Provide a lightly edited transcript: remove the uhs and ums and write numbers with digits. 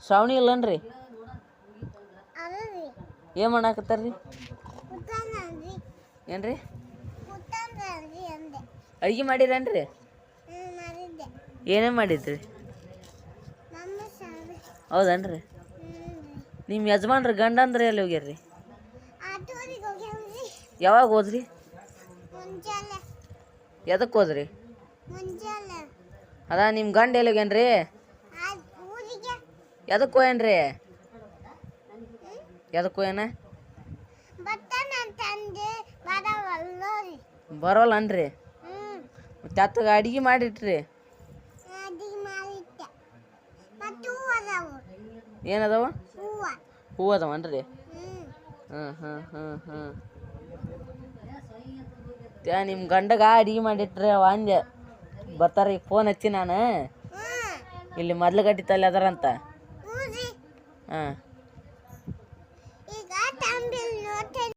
ಶ್ರಾವಣಿ ಇಲ್ಲನ್ರಿ ಏನು ಮಾಡಾಕತ್ತಾರ್ರಿ ಏನ್ರಿ ಅಡುಗೆ ಮಾಡಿರೇನ್ರಿ ಏನೇನು ಮಾಡಿದ್ರಿ ಹೌದನ್ರಿ ನಿಮ್ಮ ಯಜಮಾನ್ರಿ ಗಂಡ ಅಂದ್ರೆ ಎಲ್ಲಿ ಹೋಗ್ಯಾರ್ರಿ ಯಾವಾಗ ಹೋದ್ರಿ ಎದಕ್ಕೆ ಹೋದ್ರಿ ಅದ ನಿಮ್ಮ ಗಂಡ ಎಲ್ಲಿ ಹೋಗ್ಯಾನ್ರಿ ಎದಕ್ಕೆ ಹೋಯನ್ರಿ ಎದಕ್ಕೆ ಹೋಯನ ಬರೋಲ್ಲನ್ರಿ ಮತ್ತೆ ಅತ್ತಗ ಅಡ್ಗೆ ಮಾಡಿಟ್ರಿ ಏನದಾವ ಹೂ ಅದಾವನ್ರಿ ನಿಮ್ಮ ಗಂಡಗ ಅಡ್ಗೆ ಮಾಡಿಟ್ರಿ ಅವ ಅಂದೆ ಬರ್ತಾರ ಈಗ ಫೋನ್ ಹಚ್ಚಿ ನಾನು ಇಲ್ಲಿ ಮೊದ್ಲು ಗಡ್ಡಿ ತಲೆ ಅದಾರಂತ ಹಾಂ